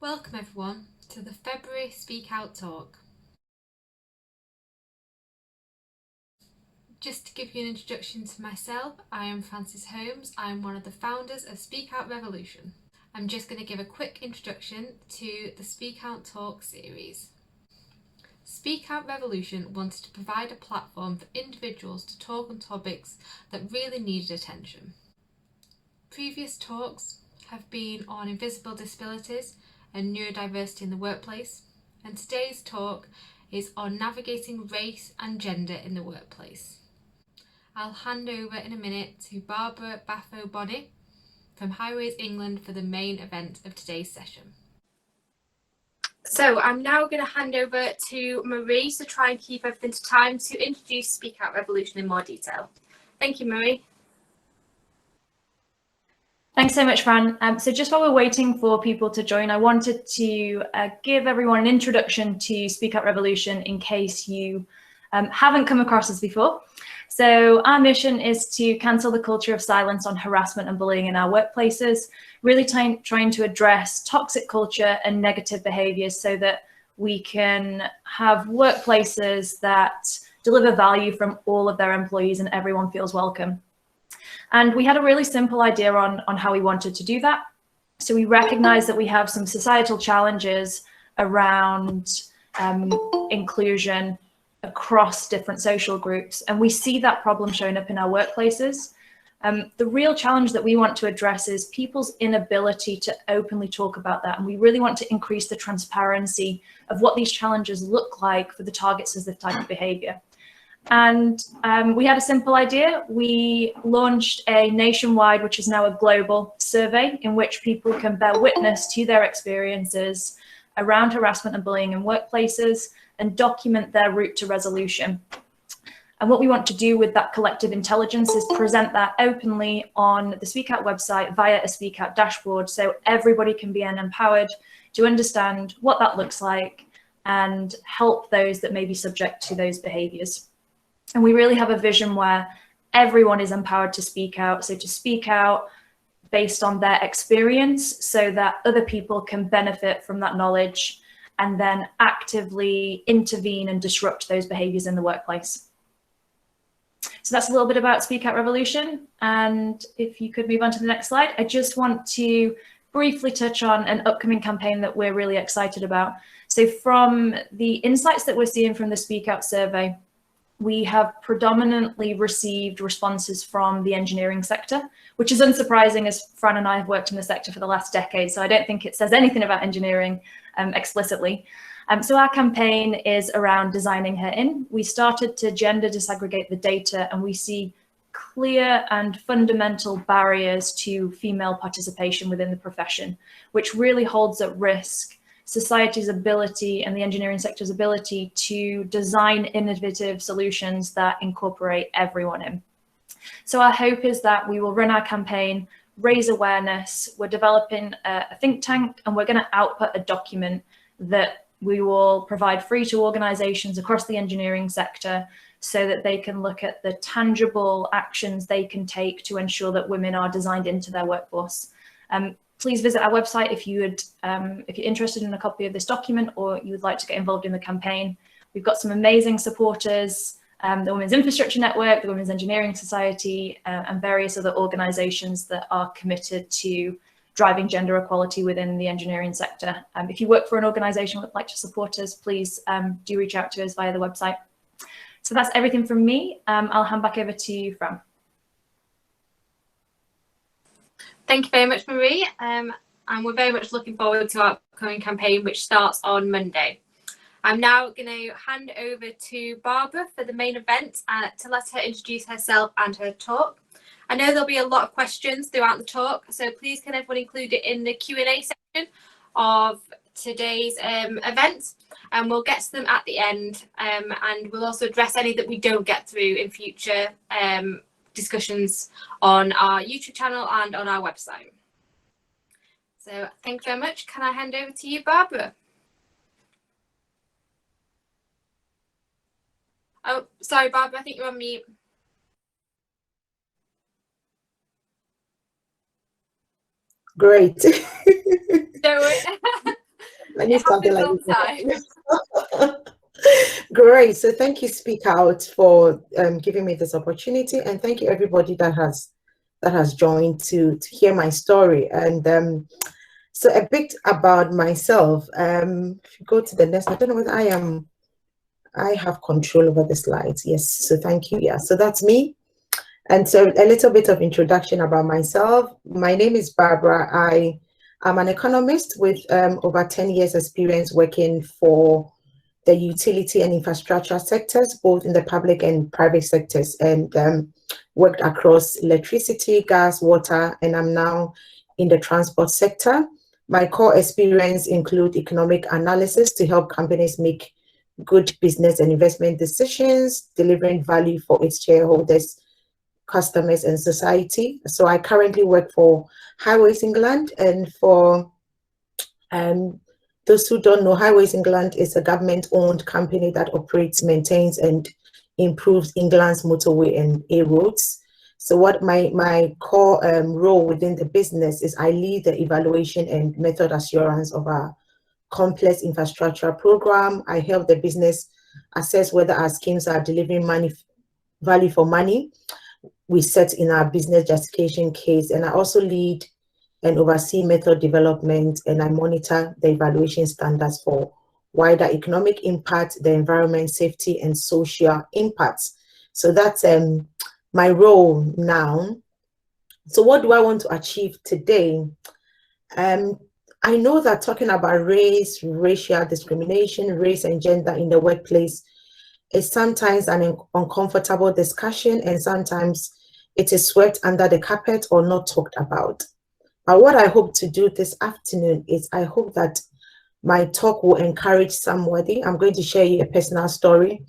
Welcome everyone to the February Speak Out talk. Just to give you an introduction to myself, I am Frances Holmes. I am one of the founders of Speak Out Revolution. I'm just going to give a quick introduction to the Speak Out Talk series. Speak Out Revolution wanted to provide a platform for individuals to talk on topics that really needed attention. Previous talks have been on invisible disabilities and neurodiversity in the workplace, and today's talk is on navigating race and gender in the workplace. I'll hand over in a minute to Barbara Baffoe-Bonnie from HerIn England for the main event of today's session. So I'm now going to hand over to Marie to try and keep everything to time to introduce Speak Out Revolution in more detail. Thank you, Marie. Thanks so much, Fran. So just while we're waiting for people to join, I wanted to give everyone an introduction to Speak Out Revolution in case you haven't come across us before. So our mission is to cancel the culture of silence on harassment and bullying in our workplaces, really trying to address toxic culture and negative behaviours so that we can have workplaces that deliver value from all of their employees and everyone feels welcome. And we had a really simple idea on how we wanted to do that. So we recognize that we have some societal challenges around inclusion across different social groups, and we see that problem showing up in our workplaces. The real challenge that we want to address is people's inability to openly talk about that, and we really want to increase the transparency of what these challenges look like for the targets of this type of behavior. And we had a simple idea. We launched a nationwide, which is now a global survey, in which people can bear witness to their experiences around harassment and bullying in workplaces and document their route to resolution. And what we want to do with that collective intelligence is present that openly on the Speak Out website via a Speak Out dashboard, so everybody can be empowered to understand what that looks like and help those that may be subject to those behaviors. And we really have a vision where everyone is empowered to speak out. So to speak out based on their experience so that other people can benefit from that knowledge and then actively intervene and disrupt those behaviors in the workplace. So that's a little bit about Speak Out Revolution. And if you could move on to the next slide, I just want to briefly touch on an upcoming campaign that we're really excited about. So from the insights that we're seeing from the Speak Out survey, we have predominantly received responses from the engineering sector, which is unsurprising as Fran and I have worked in the sector for the last decade, so I don't think it says anything about engineering explicitly. So our campaign is around designing HerIn. We started to gender disaggregate the data, and we see clear and fundamental barriers to female participation within the profession, which really holds at risk society's ability and the engineering sector's ability to design innovative solutions that incorporate everyone in. So our hope is that we will run our campaign, raise awareness. We're developing a think tank, and we're going to output a document that we will provide free to organizations across the engineering sector so that they can look at the tangible actions they can take to ensure that women are designed into their workforce. Please visit our website if you're interested in a copy of this document or you would like to get involved in the campaign. We've got some amazing supporters, the Women's Infrastructure Network, the Women's Engineering Society, and various other organisations that are committed to driving gender equality within the engineering sector. If you work for an organisation that would like to support us, please do reach out to us via the website. So that's everything from me. I'll hand back over to you, Fran. Thank you very much, Marie. And we're very much looking forward to our upcoming campaign, which starts on Monday. I'm now going to hand over to Barbara for the main event to let her introduce herself and her talk. I know there'll be a lot of questions throughout the talk, so please can everyone include it in the Q&A section of today's event, and we'll get to them at the end, and we'll also address any that we don't get through in future discussions on our YouTube channel and on our website. So thank you very much. Can I hand over to you, Barbara? Oh, sorry, Barbara, I think you're on mute. Great. So I need something like all the time. this. Great. So thank you, Speak Out, for giving me this opportunity, and thank you everybody that has joined to hear my story. And so a bit about myself. If you go to the next, I don't know whether I have control over the slides. Yes. So thank you. Yeah. So that's me. And so a little bit of introduction about myself. My name is Barbara. I am an economist with over 10 years experience working for the utility and infrastructure sectors, both in the public and private sectors, and worked across electricity, gas, water, and I'm now in the transport sector. My core experience include economic analysis to help companies make good business and investment decisions, delivering value for its shareholders, customers, and society. So I currently work for Highways England, and for those who don't know, Highways England is a government-owned company that operates, maintains, and improves England's motorway and A roads. So what my core role within the business is, I lead the evaluation and method assurance of our complex infrastructure program. I help the business assess whether our schemes are delivering value for money we set in our business justification case. And I also lead and oversee method development, and I monitor the evaluation standards for wider economic impact, the environment, safety, and social impacts. So that's my role now. So what do I want to achieve today? I know that talking about race, racial discrimination, race and gender in the workplace is sometimes an uncomfortable discussion, and sometimes it is swept under the carpet or not talked about. But what I hope to do this afternoon is, I hope that my talk will encourage somebody. I'm going to share you a personal story.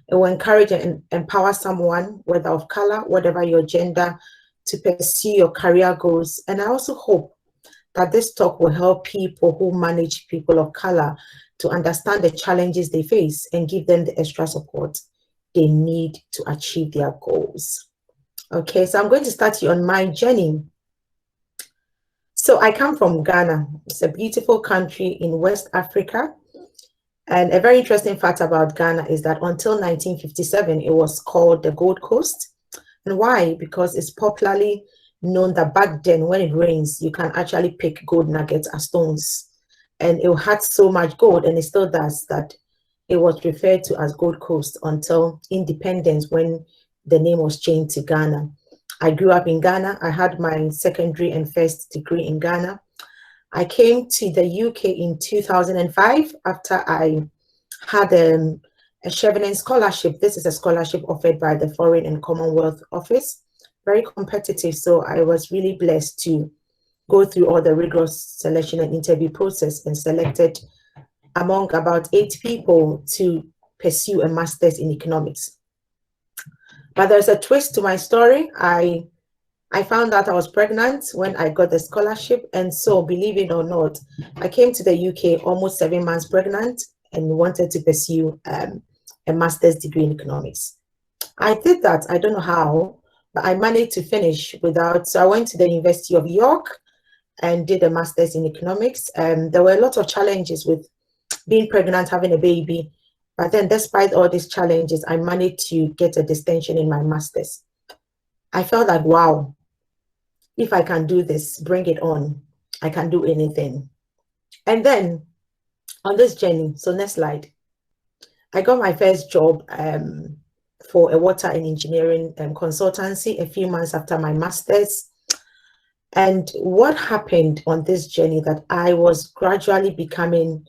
It will encourage and empower someone, whether of color, whatever your gender, to pursue your career goals. And I also hope that this talk will help people who manage people of color to understand the challenges they face and give them the extra support they need to achieve their goals. Okay, so I'm going to start you on my journey. So I come from Ghana. It's a beautiful country in West Africa. And a very interesting fact about Ghana is that until 1957, it was called the Gold Coast. And why? Because it's popularly known that back then, when it rains, you can actually pick gold nuggets as stones. And it had so much gold, and it still does, that it was referred to as Gold Coast until independence, when the name was changed to Ghana. I grew up in Ghana. I had my secondary and first degree in Ghana. I came to the UK in 2005 after I had a HerIn scholarship. This is a scholarship offered by the Foreign and Commonwealth Office. Very competitive, so I was really blessed to go through all the rigorous selection and interview process, and selected among about 8 people to pursue a master's in economics. But there's a twist to my story. I found out I was pregnant when I got the scholarship, and so, believe it or not, I came to the UK almost 7 months pregnant and wanted to pursue a master's degree in economics. I did that. I don't know how, but I managed to finish without. So I went to the University of York and did a master's in economics. There were a lot of challenges with being pregnant, having a baby. But then, despite all these challenges, I managed to get a distinction in my master's. I felt like, wow, if I can do this, bring it on. I can do anything. And then on this journey, so next slide, I got my first job for a water and engineering consultancy a few months after my master's. And what happened on this journey, that I was gradually becoming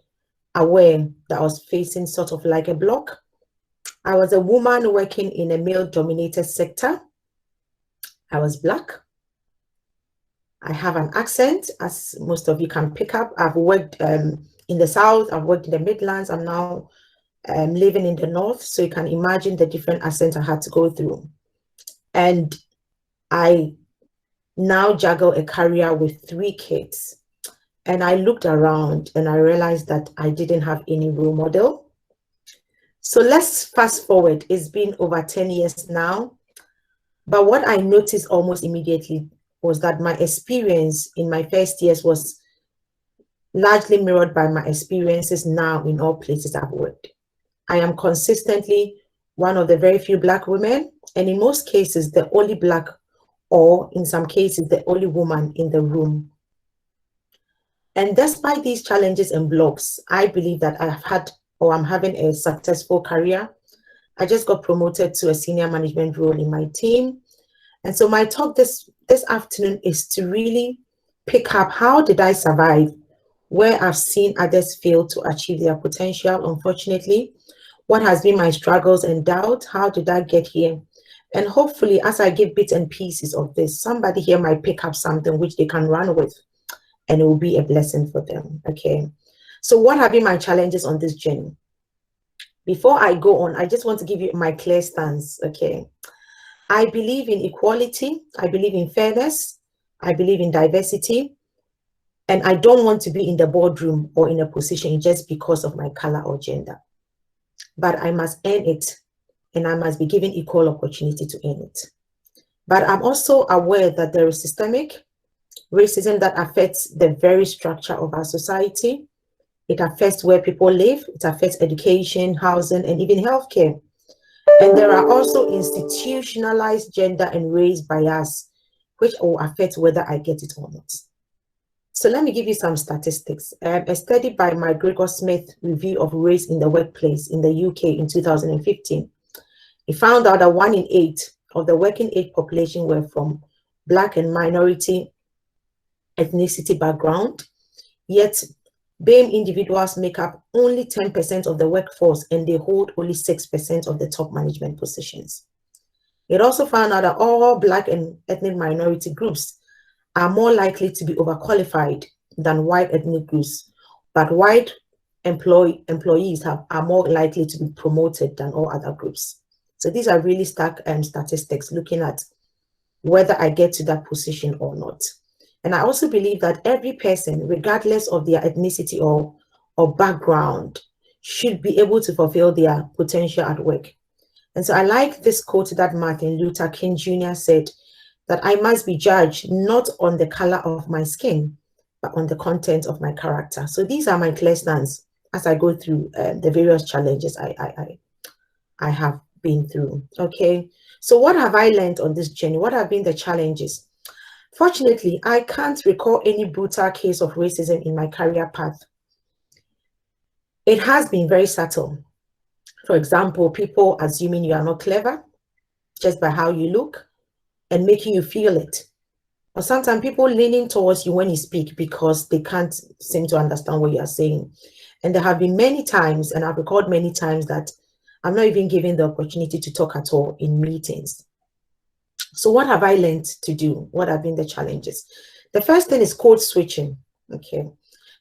aware that I was facing sort of like a block. I was a woman working in a male-dominated sector. I was Black. I have an accent, as most of you can pick up. I've worked in the South, I've worked in the Midlands, I'm now living in the North, so you can imagine the different accents I had to go through. And I now juggle a career with 3 kids. And I looked around and I realized that I didn't have any role model. So let's fast forward. It's been over 10 years now. But what I noticed almost immediately was that my experience in my first years was largely mirrored by my experiences now in all places I've worked. I am consistently one of the very few Black women, and in most cases, the only Black, or in some cases, the only woman in the room. And despite these challenges and blocks, I believe that I've had, or I'm having, a successful career. I just got promoted to a senior management role in my team. And so my talk this afternoon is to really pick up, how did I survive where I've seen others fail to achieve their potential, unfortunately? What has been my struggles and doubt? How did I get here? And hopefully, as I give bits and pieces of this, somebody here might pick up something which they can run with, and it will be a blessing for them, okay? So what have been my challenges on this journey? Before I go on, I just want to give you my clear stance, okay? I believe in equality, I believe in fairness, I believe in diversity, and I don't want to be in the boardroom or in a position just because of my color or gender. But I must earn it, and I must be given equal opportunity to earn it. But I'm also aware that there is systemic racism that affects the very structure of our society. It affects where people live, it affects education, housing, and even healthcare. And there are also institutionalized gender and race bias, which will affect whether I get it or not. So let me give you some statistics. A study by McGregor Smith Review of Race in the Workplace in the UK in 2015, it found out that 1 in 8 of the working age population were from Black and minority ethnicity background, yet BAME individuals make up only 10% of the workforce, and they hold only 6% of the top management positions. It also found out that all Black and ethnic minority groups are more likely to be overqualified than white ethnic groups, but white employees are more likely to be promoted than all other groups. So these are really stark statistics looking at whether I get to that position or not. And I also believe that every person, regardless of their ethnicity or background, should be able to fulfill their potential at work. And so I like this quote that Martin Luther King Jr. said, that I must be judged not on the color of my skin, but on the content of my character. So these are my clear stance as I go through the various challenges I have been through. Okay, so what have I learned on this journey? What have been the challenges? Fortunately, I can't recall any brutal case of racism in my career path. It has been very subtle. For example, people assuming you are not clever just by how you look and making you feel it. Or sometimes people leaning towards you when you speak because they can't seem to understand what you are saying. And there have been many times, and I've recalled many times, that I'm not even given the opportunity to talk at all in meetings. So what have I learned to do? What have been the challenges? The first thing is code switching. Okay,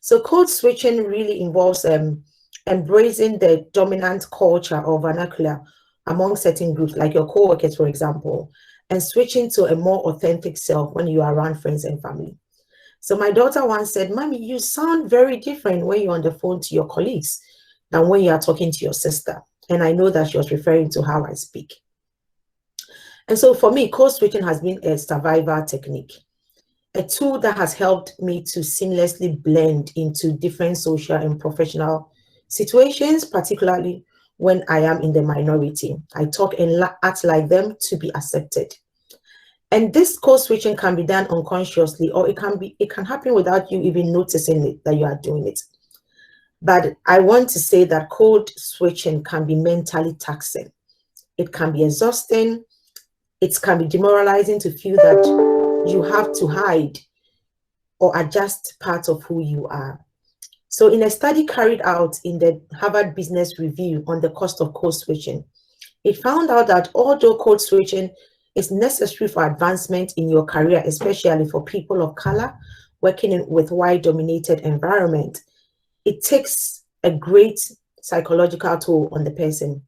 so code switching really involves embracing the dominant culture or vernacular among certain groups, like your co-workers, for example, and switching to a more authentic self when you are around friends and family. So my daughter once said, "Mommy, you sound very different when you're on the phone to your colleagues than when you are talking to your sister." And I know that she was referring to how I speak. And so for me, code switching has been a survival technique, a tool that has helped me to seamlessly blend into different social and professional situations, particularly when I am in the minority. I talk and act like them to be accepted. And this code switching can be done unconsciously, or it can happen without you even noticing it, that you are doing it. But I want to say that code switching can be mentally taxing. It can be exhausting. It can be demoralizing to feel that you have to hide or adjust part of who you are. So in a study carried out in the Harvard Business Review on the cost of code switching, it found out that although code switching is necessary for advancement in your career, especially for people of color working with white-dominated environment, it takes a great psychological toll on the person,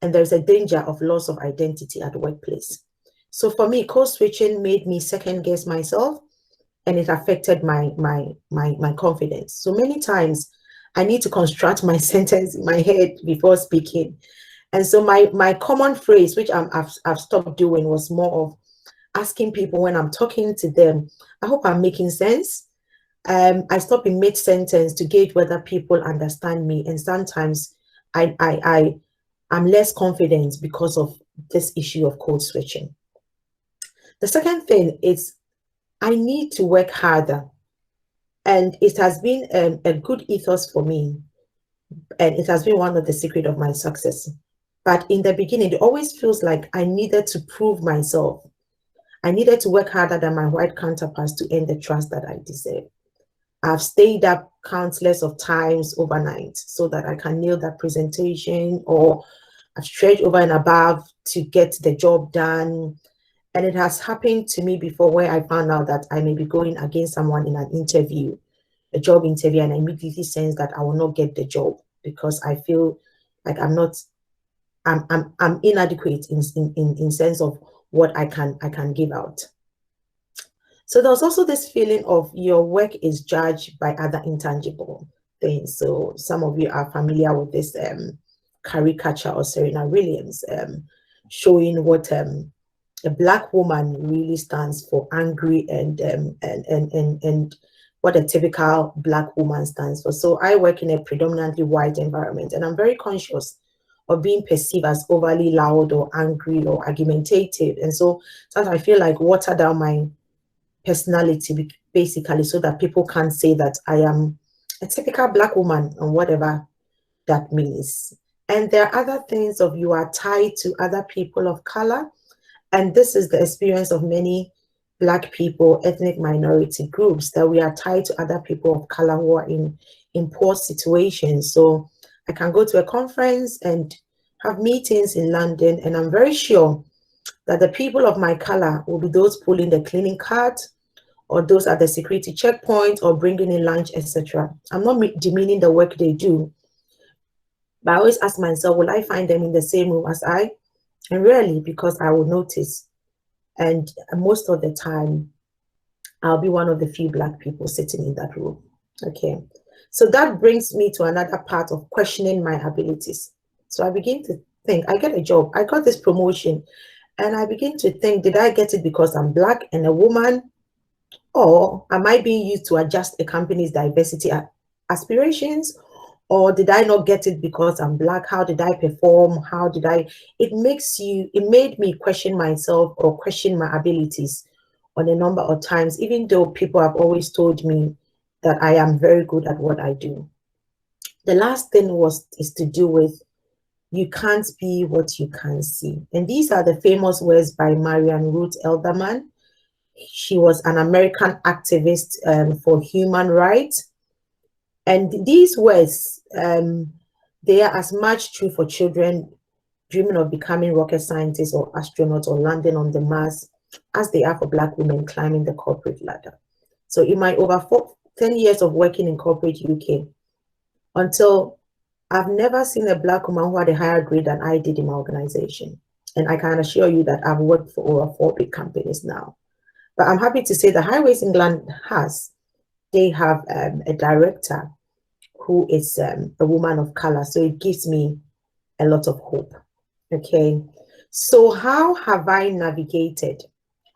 and there's a danger of loss of identity at the workplace. So for me, code switching made me second guess myself, and it affected my confidence. So many times I need to construct my sentence in my head before speaking. And so my common phrase, which I've stopped doing, was more of asking people when I'm talking to them, I hope I'm making sense. I stop in mid-sentence to gauge whether people understand me. And sometimes I'm less confident because of this issue of code switching. The second thing is I need to work harder. And it has been a good ethos for me. And it has been one of the secrets of my success. But in the beginning, it always feels like I needed to prove myself. I needed to work harder than my white counterparts to earn the trust that I deserve. I've stayed up countless of times overnight so that I can nail that presentation, or I've stretched over and above to get the job done. And it has happened to me before where I found out that I may be going against someone in an interview, a job interview, and I immediately sense that I will not get the job because I feel like I'm inadequate in sense of what I can give out. So there's also this feeling of your work is judged by other intangible things. So some of you are familiar with this caricature of Serena Williams showing what a Black woman really stands for, angry, and what a typical Black woman stands for. So I work in a predominantly white environment, and I'm very conscious of being perceived as overly loud or angry or argumentative. And so sometimes I feel like water down my personality basically so that people can't say that I am a typical Black woman and whatever that means. And there are other things of you are tied to other people of color. And this is the experience of many Black people, ethnic minority groups, that we are tied to other people of color who are in poor situations. So I can go to a conference and have meetings in London, and I'm very sure that the people of my color will be those pulling the cleaning cart, or those at the security checkpoint, or bringing in lunch, etc. I'm not demeaning the work they do, but I always ask myself, will I find them in the same room as I? And rarely, because I will notice. And most of the time, I'll be one of the few Black people sitting in that room. Okay. So that brings me to another part of questioning my abilities. So I begin to think, I get a job, I got this promotion, and I begin to think, did I get it because I'm Black and a woman? Or am I being used to adjust a company's diversity aspirations? Or did I not get it because I'm Black? How did I perform? How did I? It made me question myself or question my abilities on a number of times, even though people have always told me that I am very good at what I do. The last thing is to do with, you can't be what you can't see. And these are the famous words by Marian Ruth Elderman. She was an American activist for human rights. And these words, they are as much true for children dreaming of becoming rocket scientists or astronauts or landing on the Mars as they are for Black women climbing the corporate ladder. So in my over 10 years of working in corporate UK, until I've never seen a Black woman who had a higher grade than I did in my organization. And I can assure you that I've worked for over 4 big companies now. But I'm happy to say the Highways England they have a director who is a woman of color. So it gives me a lot of hope. Okay. So how have I navigated?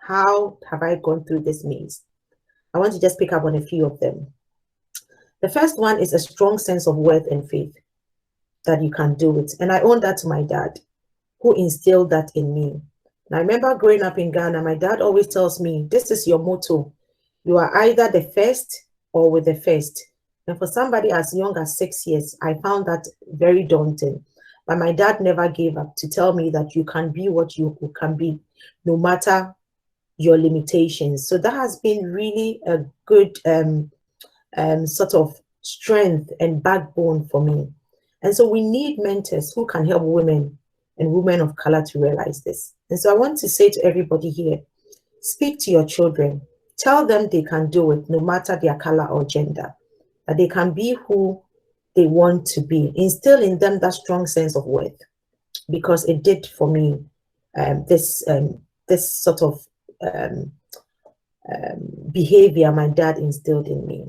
How have I gone through this maze? I want to just pick up on a few of them. The first one is a strong sense of worth and faith that you can do it. And I owe that to my dad, who instilled that in me. And I remember growing up in Ghana, my dad always tells me, this is your motto. You are either the first or with the first. And for somebody as young as 6 years, I found that very daunting. But my dad never gave up to tell me that you can be what you can be, no matter your limitations. So that has been really a good sort of strength and backbone for me. And so we need mentors who can help women and women of color to realize this. And so I want to say to everybody here, speak to your children. Tell them they can do it, no matter their color or gender, that they can be who they want to be. Instill in them that strong sense of worth, because it did for me. This sort of behavior my dad instilled in me.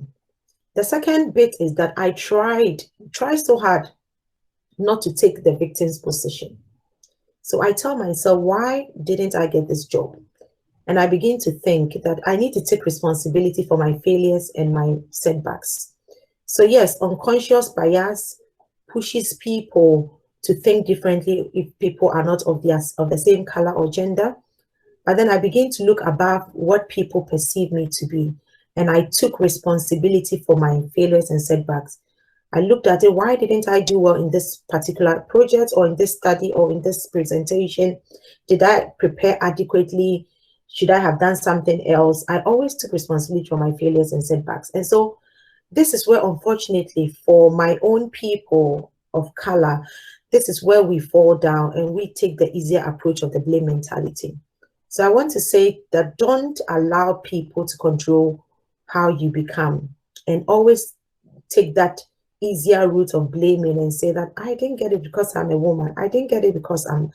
The second bit is that I tried so hard not to take the victim's position. So I tell myself, why didn't I get this job? And I begin to think that I need to take responsibility for my failures and my setbacks. So yes, unconscious bias pushes people to think differently if people are not of the same color or gender. But then I begin to look above what people perceive me to be. And I took responsibility for my failures and setbacks. I looked at it, why didn't I do well in this particular project or in this study or in this presentation? Did I prepare adequately? Should I have done something else? I always took responsibility for my failures and setbacks. And so this is where, unfortunately, for my own people of color, this is where we fall down and we take the easier approach of the blame mentality. So I want to say that don't allow people to control how you become, and always take that easier route of blaming and say that I didn't get it because I'm a woman. I didn't get it because I'm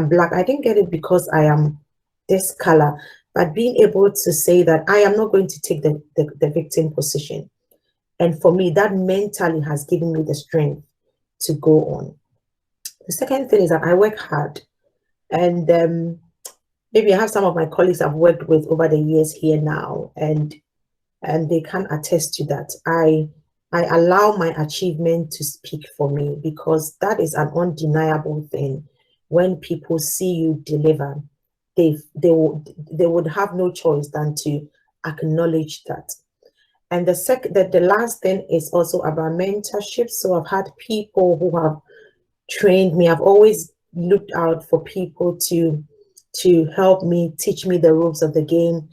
black. I didn't get it because I am this color. But being able to say that I am not going to take the victim position. And for me, that mentally has given me the strength to go on. The second thing is that I work hard. And maybe I have some of my colleagues I've worked with over the years here now, and they can attest to that. I allow my achievement to speak for me, because that is an undeniable thing. When people see you deliver, they would have no choice than to acknowledge that. And the last thing is also about mentorship. So I've had people who have trained me. I've always looked out for people to help me, teach me the ropes of the game.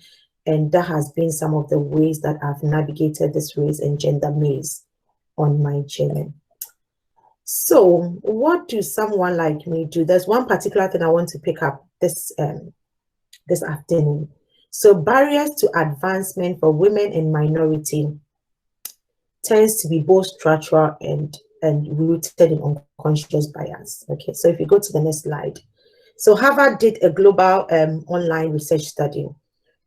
And that has been some of the ways that I've navigated this race and gender maze on my journey. So what do someone like me do? There's one particular thing I want to pick up this afternoon. So barriers to advancement for women and minority tends to be both structural and rooted in unconscious bias. Okay, so if you go to the next slide. So Harvard did a global online research study,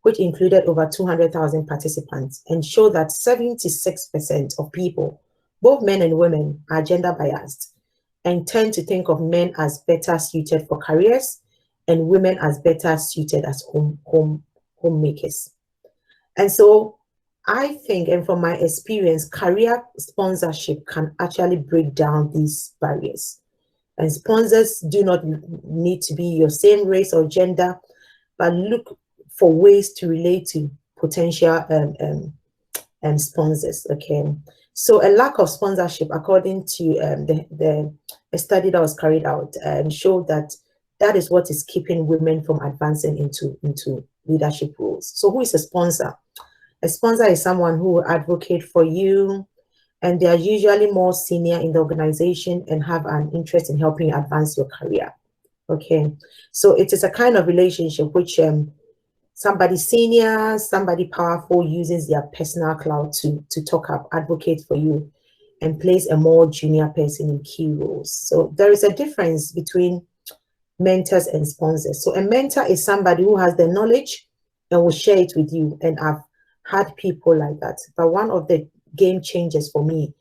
which included over 200,000 participants, and showed that 76% of people, both men and women, are gender biased and tend to think of men as better suited for careers and women as better suited as homemakers. And so I think, and from my experience, career sponsorship can actually break down these barriers. And sponsors do not need to be your same race or gender, but look for ways to relate to potential sponsors. Okay, so a lack of sponsorship, according to a study that was carried out, showed that is what is keeping women from advancing into leadership roles. So who is a sponsor? A sponsor is someone who will advocate for you, and they are usually more senior in the organization and have an interest in helping you advance your career. Okay, so it is a kind of relationship which somebody senior, somebody powerful uses their personal clout to talk up, advocate for you, and place a more junior person in key roles. So there is a difference between mentors and sponsors. So a mentor is somebody who has the knowledge and will share it with you, and I've had people like that. But one of the game changers for me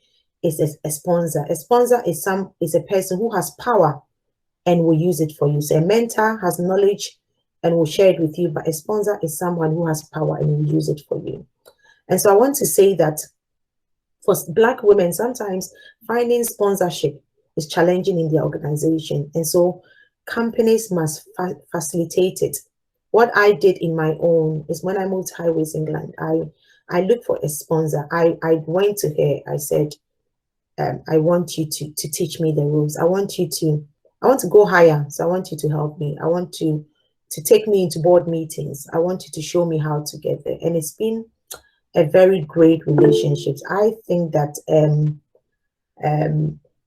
is a sponsor. A sponsor is a person who has power and will use it for you. So a mentor has knowledge and will share it with you, but a sponsor is someone who has power and will use it for you. And so I want to say that for Black women, sometimes finding sponsorship is challenging in their organization. And so companies must facilitate it. What I did in my own is when I moved to Highways England, I looked for a sponsor. I went to her. I said, I want you to teach me the rules. I want to go higher. So I want you to help me. I want to take me into board meetings. I want you to show me how to get there. And it's been a very great relationship. I think that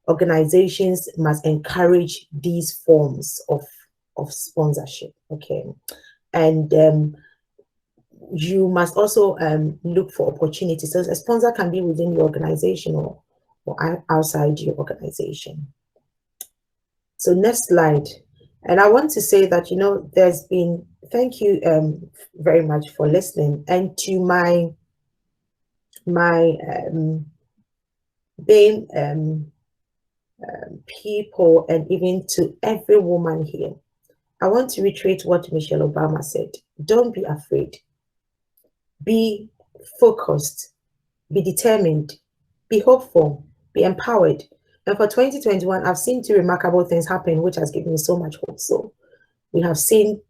organizations must encourage these forms of sponsorship. Okay. And you must also look for opportunities. So a sponsor can be within your organization or outside your organization. So next slide. And I want to say that, there's been, thank you very much for listening. And to my people, and even to every woman here, I want to reiterate what Michelle Obama said. Don't be afraid. Be focused. Be determined. Be hopeful. Be empowered. And for 2021, I've seen two remarkable things happen, which has given me so much hope. So we have seen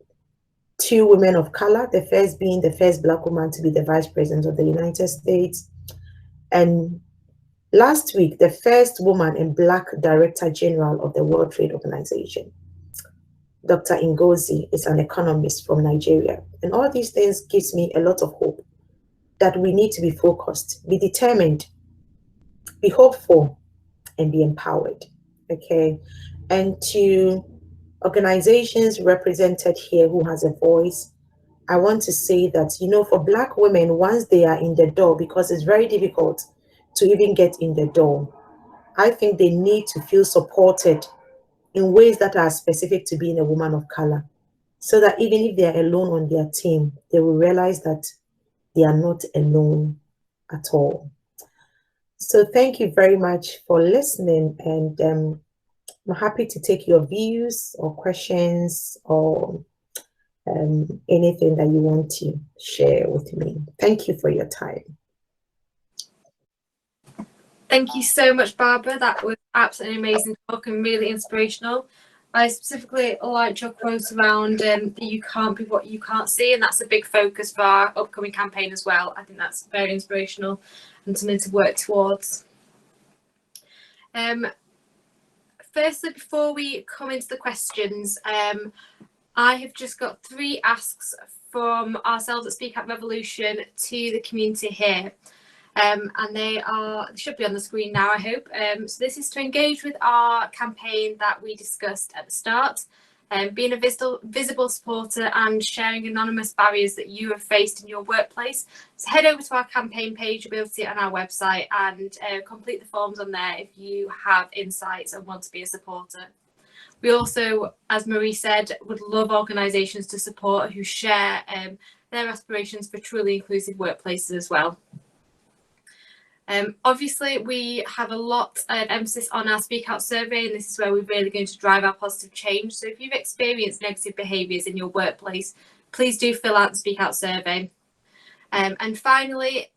two women of color, the first being the first Black woman to be the Vice President of the United States. And last week, the first woman and Black Director General of the World Trade Organization. Dr. Ngozi is an economist from Nigeria. And all these things gives me a lot of hope that we need to be focused, be determined, be hopeful, and be empowered. Okay. And to organizations represented here who has a voice, I want to say that, you know, for Black women, once they are in the door, because it's very difficult to even get in the door, I think they need to feel supported in ways that are specific to being a woman of color, so that even if they are alone on their team, they will realize that they are not alone at all. So thank you very much for listening, and I'm happy to take your views or questions or anything that you want to share with me. Thank you for your time. Thank you so much, Barbara. That was absolutely amazing talk and really inspirational. I specifically liked your quote around that you can't be what you can't see, and that's a big focus for our upcoming campaign as well. I think that's very inspirational and something to work towards. Firstly, before we come into the questions, I have just got 3 asks from ourselves at Speak Out Revolution to the community here. And they should be on the screen now, I hope. So this is to engage with our campaign that we discussed at the start, being a visible supporter and sharing anonymous barriers that you have faced in your workplace. So head over to our campaign page, you'll be able to see it on our website, and complete the forms on there if you have insights and want to be a supporter. We also, as Marie said, would love organisations to support who share their aspirations for truly inclusive workplaces as well. Obviously, we have a lot of emphasis on our Speak Out survey, and this is where we're really going to drive our positive change. So if you've experienced negative behaviours in your workplace, please do fill out the Speak Out survey. And finally,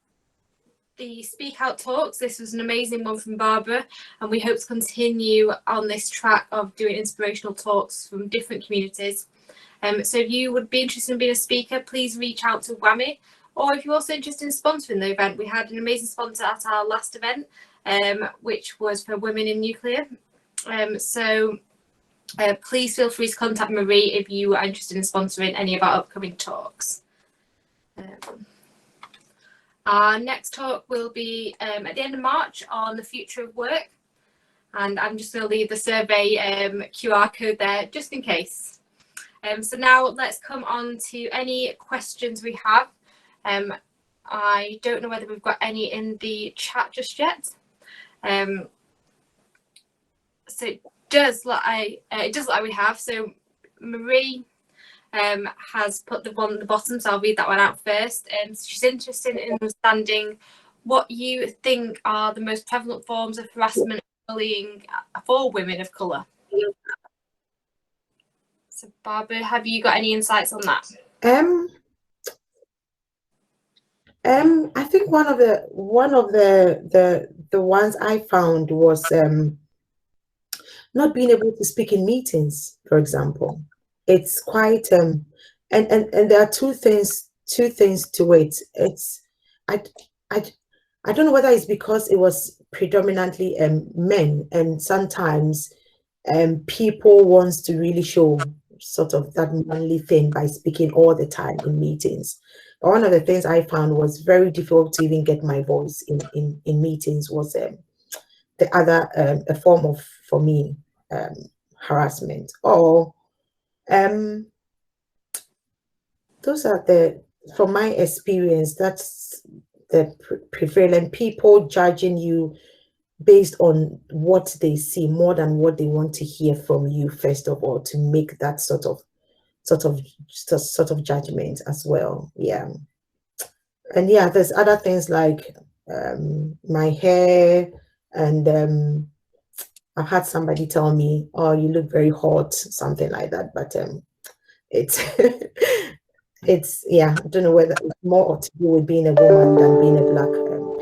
the Speak Out talks. This was an amazing one from Barbara, and we hope to continue on this track of doing inspirational talks from different communities. So if you would be interested in being a speaker, please reach out to WAMI. Or if you're also interested in sponsoring the event, we had an amazing sponsor at our last event, which was for women in nuclear. So please feel free to contact Marie if you are interested in sponsoring any of our upcoming talks. Our next talk will be at the end of March on the future of work. And I'm just going to leave the survey QR code there just in case. So now let's come on to any questions we have. I don't know whether we've got any in the chat just yet. So it does look like we have. So Marie has put the one at the bottom, so I'll read that one out first. She's interested in understanding what you think are the most prevalent forms of harassment and bullying for women of colour. So Barbara, have you got any insights on that? I think one of the ones I found was not being able to speak in meetings, for example. It's quite and there are two things to it. It's I don't know whether it's because it was predominantly men, and sometimes people wants to really show sort of that manly thing by speaking all the time in meetings. One of the things I found was very difficult to even get my voice in meetings was the other a form of, for me, harassment. Or those are from my experience, that's the prevalent, people judging you based on what they see more than what they want to hear from you, first of all, to make that sort of judgment as well. Yeah. And yeah, there's other things like my hair, and I've had somebody tell me, oh, you look very hot, something like that. But it's it's, yeah, I don't know whether it's more to do with being a woman than being a black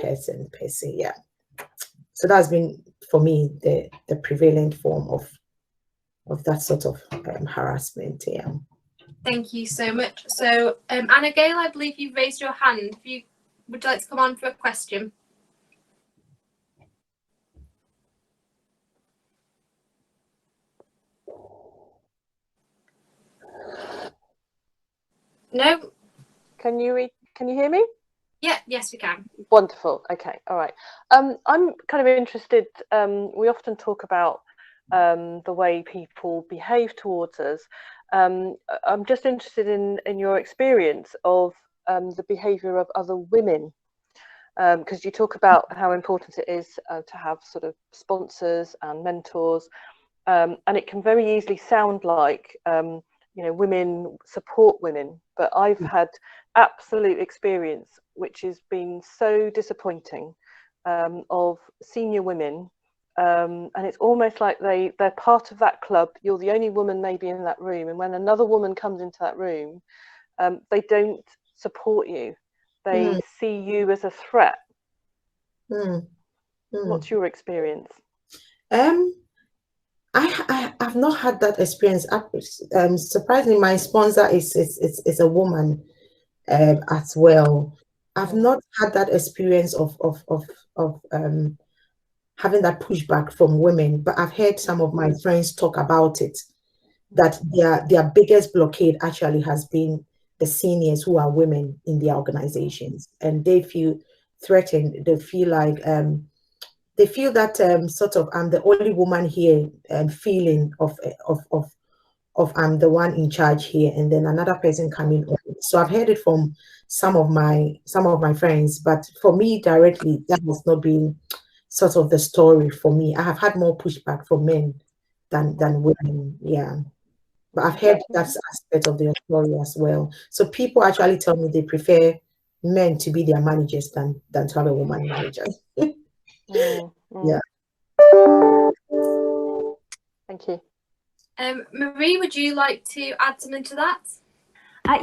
person per se. Yeah, so that's been for me the prevalent form of that sort of harassment. Yeah. Thank you so much. So Anna Gale, I believe you've raised your hand. Would you like to come on for a question? No? Can you hear me? Yeah, yes, we can. Wonderful. Okay, all right. I'm kind of interested. We often talk about the way people behave towards us. I'm just interested in your experience of the behaviour of other women, because you talk about how important it is to have sort of sponsors and mentors, and it can very easily sound like women support women, but I've had absolute experience which has been so disappointing of senior women, and it's almost like they're part of that club. You're the only woman maybe in that room, and when another woman comes into that room, they don't support you. They see you as a threat. What's your experience? I've not had that experience. Surprisingly, my sponsor is a woman as well. I've not had that experience of having that pushback from women, but I've heard some of my friends talk about it, that their biggest blockade actually has been the seniors who are women in their organizations, and they feel threatened. They feel like they feel that sort of I'm the only woman here, feeling of I'm the one in charge here, and then another person coming on. So I've heard it from some of my friends, but for me directly, that has not been sort of the story for me. I have had more pushback from men than women. Yeah. But I've heard that aspect of their story as well. So people actually tell me they prefer men to be their managers than to have a woman manager. Yeah. Thank you. Marie, would you like to add something to that?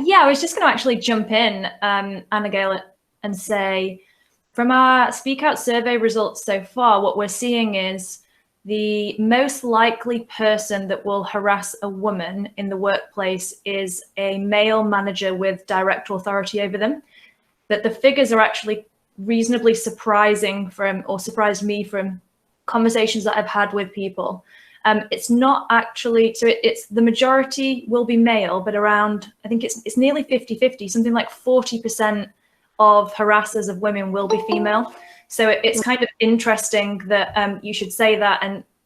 Yeah, I was just going to actually jump in, Anna Gale, and say, from our Speak Out survey results so far, what we're seeing is the most likely person that will harass a woman in the workplace is a male manager with direct authority over them. That the figures are actually reasonably surprising surprised me from conversations that I've had with people. It's not actually, so it's the majority will be male, but around, I think it's nearly 50-50, something like 40% of harassers of women will be female. So it's kind of interesting that you should say that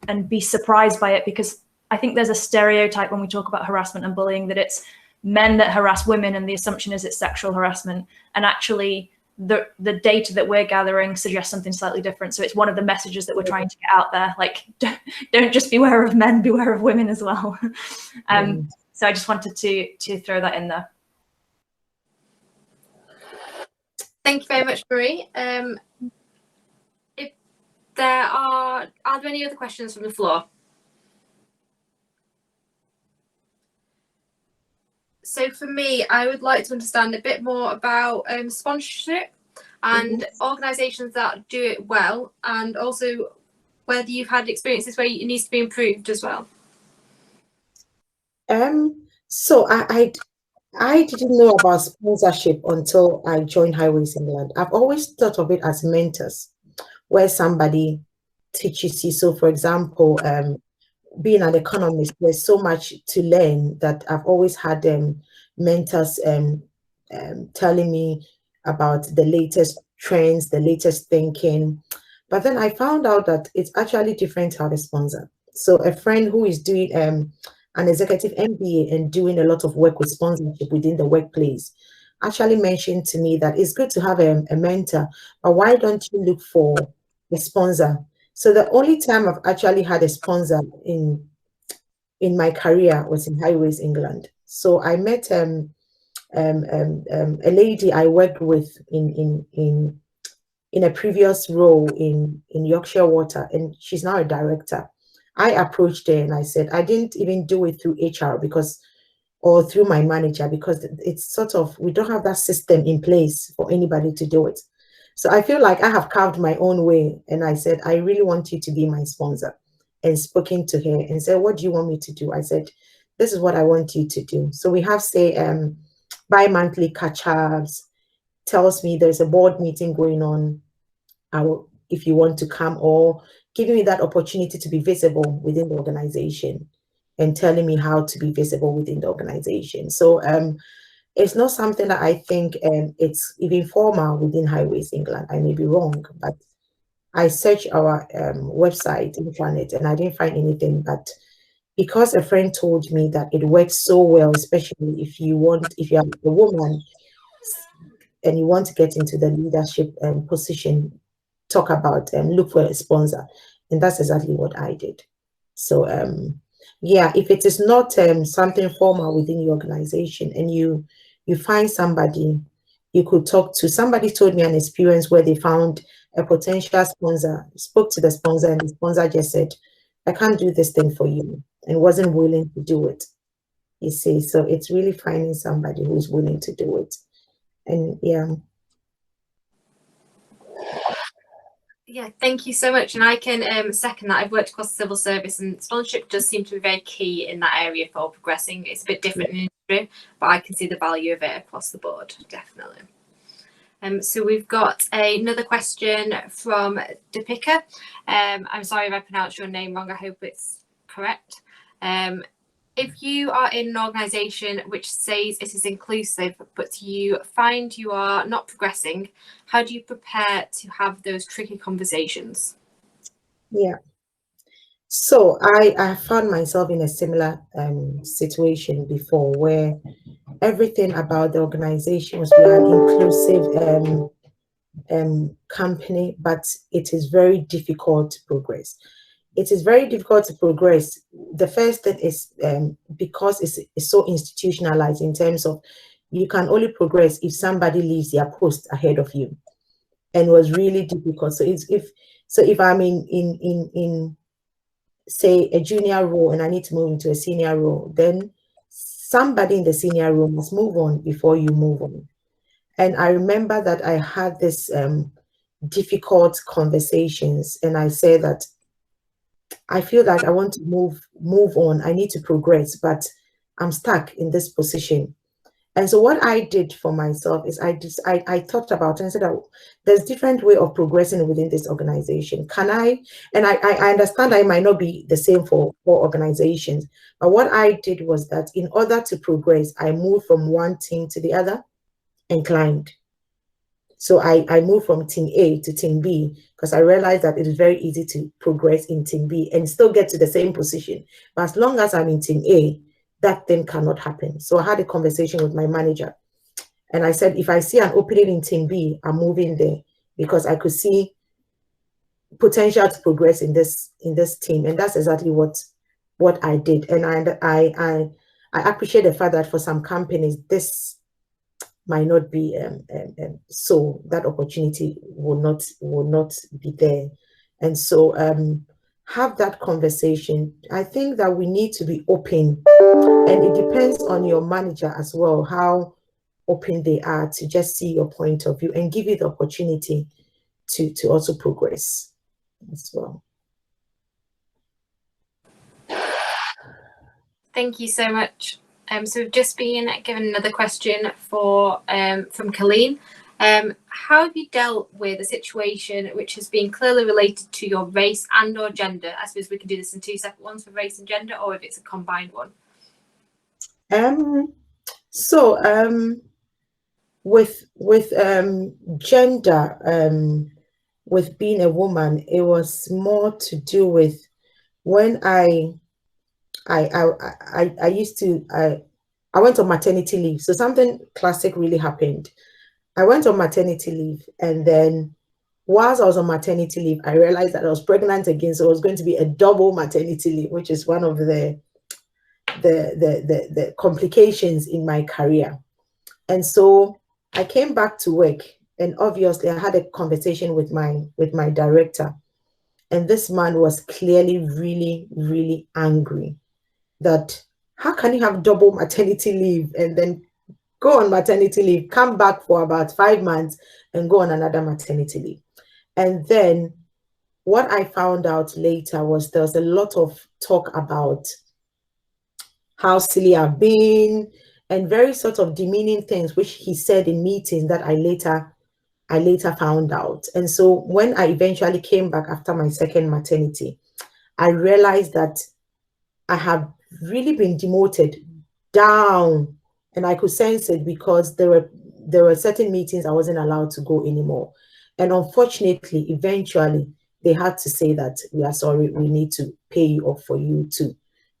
and be surprised by it, because I think there's a stereotype when we talk about harassment and bullying that it's men that harass women, and the assumption is it's sexual harassment. And actually, the data that we're gathering suggests something slightly different. So it's one of the messages that we're trying to get out there, like don't just beware of men, beware of women as well. So I just wanted to throw that in there. Thank you very much, Marie. If are there any other questions from the floor? So for me, I would like to understand a bit more about sponsorship and organisations that do it well, and also whether you've had experiences where it needs to be improved as well. So I didn't know about sponsorship until I joined Highways England. I've always thought of it as mentors, where somebody teaches you. So for example, being an economist, there's so much to learn that I've always had mentors telling me about the latest trends, the latest thinking. But then I found out that it's actually different to have a sponsor. So a friend who is doing an executive MBA and doing a lot of work with sponsorship within the workplace actually mentioned to me that it's good to have a mentor, but why don't you look for a sponsor? So the only time I've actually had a sponsor in my career was in Highways England. So I met a lady I worked with in a previous role in Yorkshire Water, and she's now a director. I approached her and I said, I didn't even do it through HR because or through my manager, because it's sort of, we don't have that system in place for anybody to do it. So I feel like I have carved my own way, and I said, I really want you to be my sponsor, and spoken to her and said, what do you want me to do? I said, this is what I want you to do. So we have, say, bi-monthly catch-ups, tells me there's a board meeting going on, if you want to come, or giving me that opportunity to be visible within the organization and telling me how to be visible within the organization. So it's not something that I think it's even formal within Highways England. I may be wrong, but I searched our website, intranet, and I didn't find anything. But because a friend told me that it works so well, especially if you are a woman and you want to get into the leadership position, talk about look for a sponsor, and that's exactly what I did. So yeah, if it is not something formal within your organization, and you find somebody you could talk to. Somebody told me an experience where they found a potential sponsor, spoke to the sponsor, and the sponsor just said, I can't do this thing for you, and wasn't willing to do it. You see, so it's really finding somebody who's willing to do it. And yeah. Yeah, thank you so much. And I can second that. I've worked across the civil service, and sponsorship does seem to be very key in that area for progressing. It's a bit different in industry, but I can see the value of it across the board, definitely. So we've got another question from Deepika. I'm sorry if I pronounced your name wrong. I hope it's correct. If you are in an organisation which says it is inclusive, but you find you are not progressing, how do you prepare to have those tricky conversations? Yeah. So I found myself in a similar situation before, where everything about the organization was an inclusive company, but it is very difficult to progress. It is very difficult to progress. The first thing is because it's so institutionalized in terms of you can only progress if somebody leaves their post ahead of you, and was really difficult. So if I'm in say a junior role and I need to move into a senior role, then somebody in the senior role must move on before you move on. And I remember that I had this difficult conversations, and I said that I feel like I want to move on. I need to progress, but I'm stuck in this position. And so what I did for myself is I thought about it and said, oh, there's different way of progressing within this organization. Can I, and I understand I might not be the same for organizations, but what I did was that in order to progress, I moved from one team to the other and climbed. So I moved from team A to team B because I realized that it is very easy to progress in team B and still get to the same position. But as long as I'm in team A, that thing cannot happen. So I had a conversation with my manager, and I said, if I see an opening in team B, I'm moving there because I could see potential to progress in this team. And that's exactly what I did. And I appreciate the fact that for some companies, this might not be so that opportunity will not be there. And so have that conversation. I think that we need to be open, and it depends on your manager as well, how open they are to just see your point of view and give you the opportunity to also progress as well. Thank you so much. So we've just been given another question from Colleen. How have you dealt with a situation which has been clearly related to your race and or gender? I suppose we can do this in two separate ones for race and gender, or if it's a combined one. With gender, with being a woman, it was more to do with when I went on maternity leave. So something classic really happened. I went on maternity leave, and then whilst I was on maternity leave, I realized that I was pregnant again. So it was going to be a double maternity leave, which is one of the complications in my career. And so I came back to work, and obviously I had a conversation with my director, and this man was clearly really, really angry that how can you have double maternity leave and then go on maternity leave, come back for about 5 months and go on another maternity leave? And then what I found out later was there was a lot of talk about how silly I've been and very sort of demeaning things, which he said in meetings that I later found out. And so when I eventually came back after my second maternity, I realized that I have really been demoted down, and I could sense it because there were certain meetings I wasn't allowed to go anymore. And unfortunately, eventually they had to say that we are sorry, we need to pay you off for you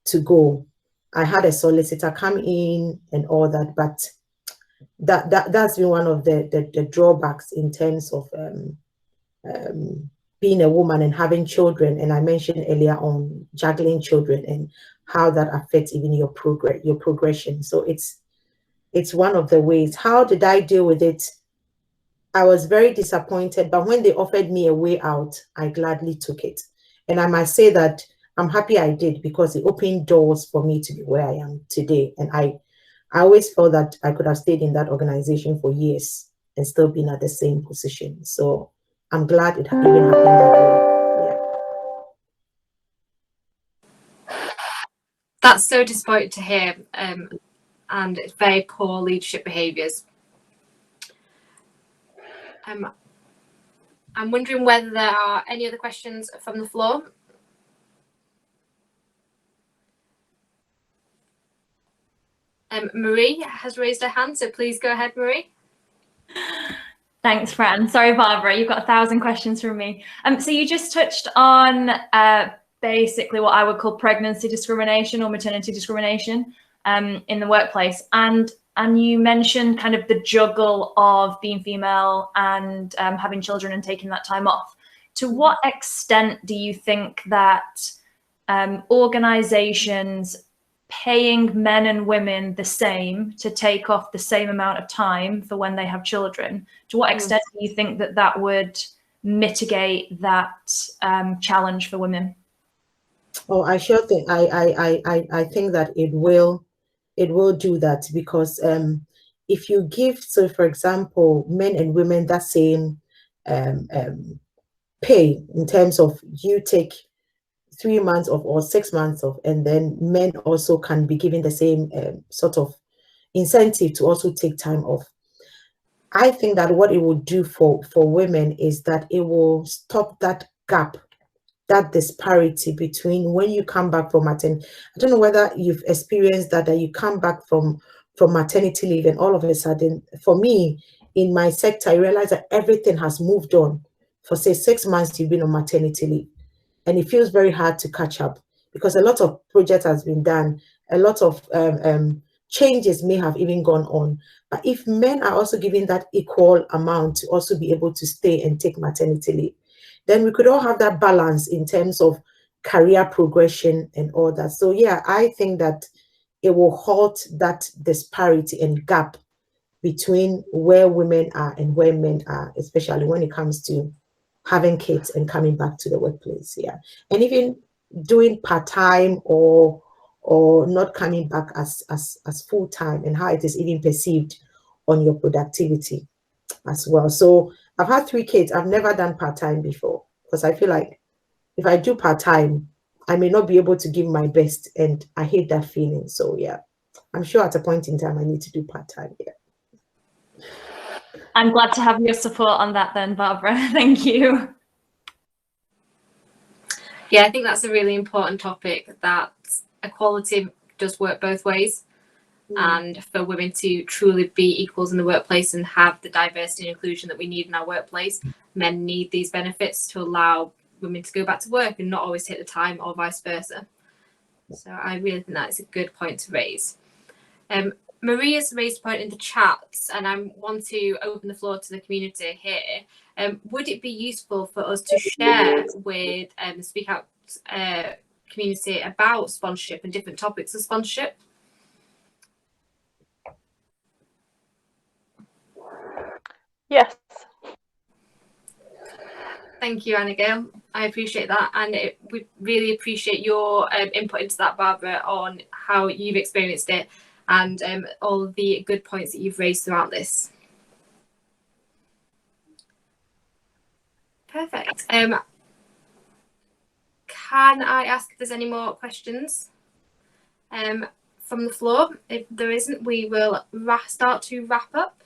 to go. I had a solicitor come in and all that, but that's been one of the drawbacks in terms of being a woman and having children. And I mentioned earlier on juggling children and how that affects even your progression. So it's one of the ways. How did I deal with it? I was very disappointed, but when they offered me a way out, I gladly took it. And I must say that I'm happy I did, because it opened doors for me to be where I am today. And I always felt that I could have stayed in that organization for years and still been at the same position. So I'm glad it even happened that way. Yeah. That's so disappointing to hear, and it's very poor leadership behaviours. I'm wondering whether there are any other questions from the floor. Marie has raised her hand, so please go ahead, Marie. Thanks, Fran. Sorry, Barbara, you've got 1,000 questions from me. So you just touched on basically what I would call pregnancy discrimination or maternity discrimination in the workplace. And you mentioned kind of the juggle of being female and having children and taking that time off. To what extent do you think that organizations paying men and women the same to take off the same amount of time for when they have children, to what extent do you think that that would mitigate that challenge for women? Oh, I sure think I think that it will do that, because if you give, so for example, men and women that same pay in terms of you take 3 months off or 6 months off, and then men also can be given the same sort of incentive to also take time off. I think that what it will do for women is that it will stop that gap, that disparity between when you come back from maternity. I don't know whether you've experienced that you come back from maternity leave and all of a sudden, for me, in my sector, I realize that everything has moved on. For say 6 months, you've been on maternity leave, and it feels very hard to catch up because a lot of project has been done, a lot of changes may have even gone on. But if men are also given that equal amount to also be able to stay and take maternity leave, then we could all have that balance in terms of career progression and all that. So yeah, I think that it will halt that disparity and gap between where women are and where men are, especially when it comes to having kids and coming back to the workplace. Yeah, and even doing part-time or not coming back as full-time, and how it is even perceived on your productivity as well. So I've had 3 kids. I've never done part-time before because I feel like if I do part-time, I may not be able to give my best, and I hate that feeling. So yeah, I'm sure at a point in time I need to do part-time. Yeah. I'm glad to have your support on that then, Barbara. Thank you. Yeah, I think that's a really important topic, that equality does work both ways. And for women to truly be equals in the workplace and have the diversity and inclusion that we need in our workplace, men need these benefits to allow women to go back to work and not always take the time, or vice versa. So I really think that is a good point to raise. Maria's raised a point in the chat, and I want to open the floor to the community here. Would it be useful for us to share with the Speak Out community about sponsorship and different topics of sponsorship? Yes. Thank you, Anna-Gail. I appreciate that, and we really appreciate your input into that, Barbara, on how you've experienced it and all the good points that you've raised throughout this. Perfect. Can I ask if there's any more questions from the floor? If there isn't, we will start to wrap up.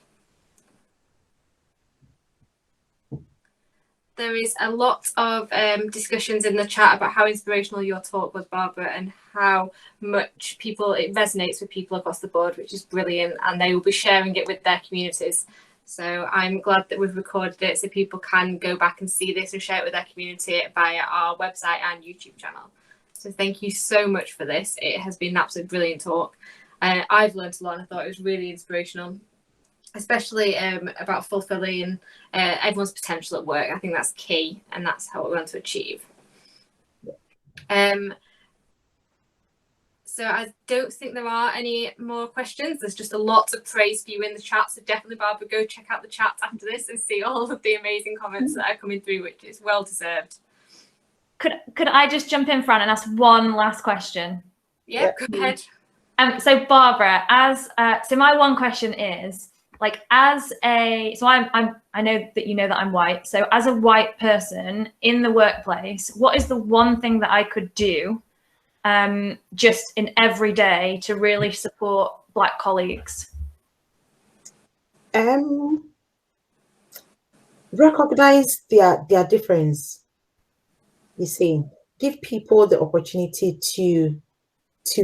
There is a lot of discussions in the chat about how inspirational your talk was, Barbara, and how much it resonates with people across the board, which is brilliant, and they will be sharing it with their communities. So I'm glad that we've recorded it so people can go back and see this and share it with their community via our website and YouTube channel. So thank you so much for this. It has been an absolutely brilliant talk. I've learned a lot. I thought it was really inspirational, especially about fulfilling everyone's potential at work. I think that's key, and that's how we want to achieve. So I don't think there are any more questions. There's just a lot of praise for you in the chat. So definitely, Barbara, go check out the chat after this and see all of the amazing comments that are coming through, which is well deserved. Could I just jump in, Fran, and ask one last question? Yeah, go ahead. So Barbara, so my one question is, like, I know that you know that I'm white. So as a white person in the workplace, what is the one thing that I could do just in every day to really support Black colleagues? Recognize their difference. You see, give people the opportunity to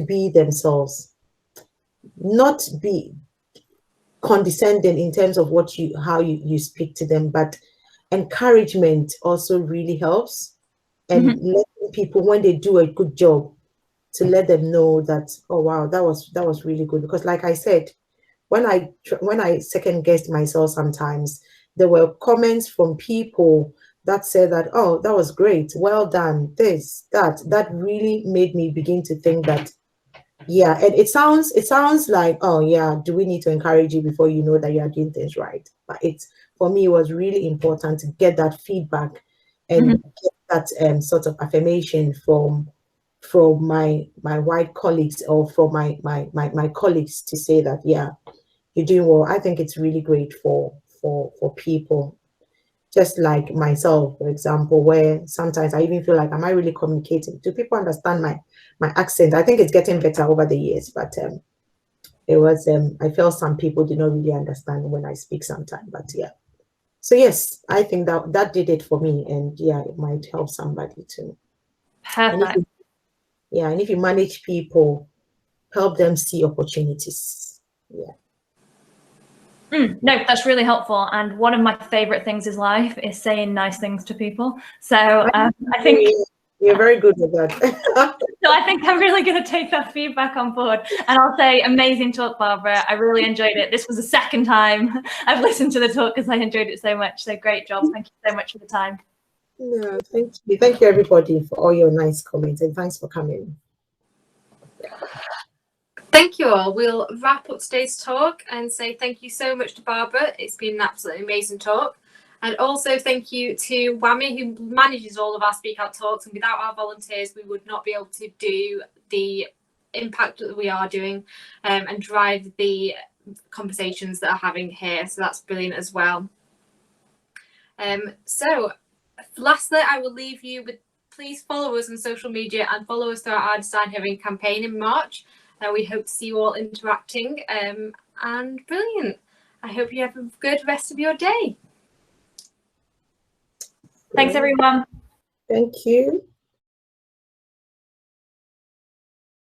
be themselves, not be condescending in terms of how you speak to them, but encouragement also really helps. And letting people, when they do a good job, to let them know that, oh wow, that was really good. Because like I said, when I second guessed myself, sometimes there were comments from people that said that, oh, that was great, well done, this, that really made me begin to think that, yeah. And it sounds like, oh yeah, do we need to encourage you before you know that you are doing things right? But for me, it was really important to get that feedback and get that sort of affirmation from my white colleagues, or from my colleagues, to say that, yeah, you're doing well. I think it's really great for people, just like myself, for example, where sometimes I even feel like, am I really communicating? Do people understand my accent? I think it's getting better over the years, but it was I felt some people did not really understand when I speak sometimes. But yeah, so yes, I think that did it for me, and yeah, it might help somebody too. Perfect. And if you manage people, help them see opportunities. Yeah. No, that's really helpful. And one of my favorite things in life is saying nice things to people. So I think you're very good with that. So I think I'm really going to take that feedback on board. And I'll say, amazing talk, Barbara. I really enjoyed it. This was the second time I've listened to the talk because I enjoyed it so much. So great job. Thank you so much for the time. No, thank you. Thank you, everybody, for all your nice comments, and thanks for coming. Thank you all. We'll wrap up today's talk and say thank you so much to Barbara. It's been an absolutely amazing talk. And also thank you to Whammy, who manages all of our Speak Out talks. And without our volunteers, we would not be able to do the impact that we are doing and drive the conversations that are having here. So that's brilliant as well. So lastly, I will leave you with, please follow us on social media and follow us throughout our Design HerIn campaign in March. We hope to see you all interacting and brilliant. I hope you have a good rest of your day. Thanks, everyone. Thank you.